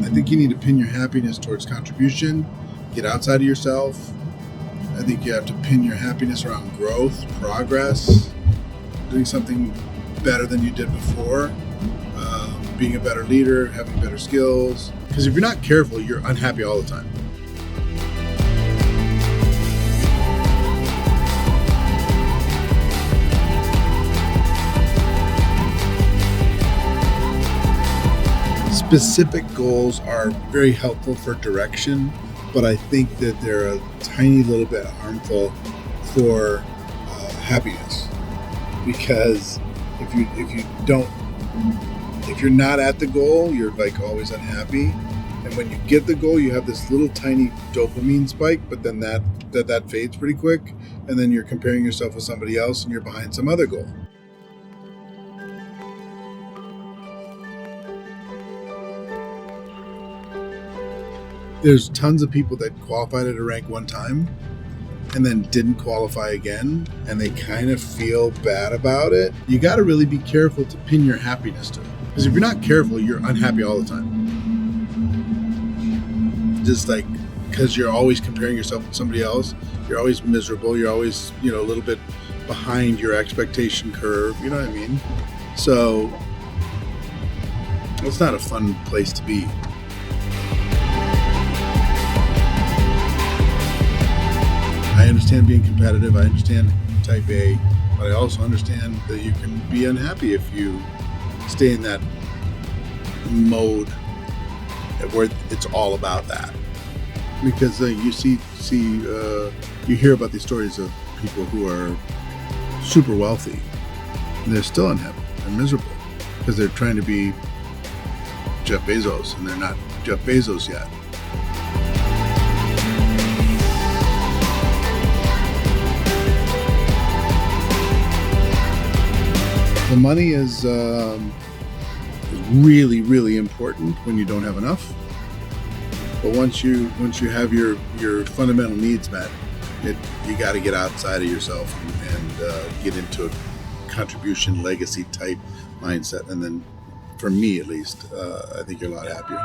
I think you need to pin your happiness towards contribution, get outside of yourself. I think you have to pin your happiness around growth, progress, doing something better than you did before, being a better leader, having better skills. Because if you're not careful, you're unhappy all the time. Specific goals are very helpful for direction, but I think that they're a tiny little bit harmful for happiness, because if you're not at the goal, you're like always unhappy, and when you get the goal, you have this little tiny dopamine spike, but then that fades pretty quick, and then you're comparing yourself with somebody else, and you're behind some other goal. There's tons of people that qualified at a rank one time and then didn't qualify again, and they kind of feel bad about it. You got to really be careful to pin your happiness to it, because if you're not careful, you're unhappy all the time. Just like, because you're always comparing yourself with somebody else, you're always miserable, you're always, a little bit behind your expectation curve, you know what I mean? So it's not a fun place to be. I understand being competitive, I understand type A, but I also understand that you can be unhappy if you stay in that mode where it's all about that. Because you hear about these stories of people who are super wealthy and they're still unhappy, they're miserable because they're trying to be Jeff Bezos and they're not Jeff Bezos yet. The money is really, really important when you don't have enough. But once you have your fundamental needs met, you got to get outside of yourself and get into a contribution legacy type mindset. And then, for me at least, I think you're a lot happier.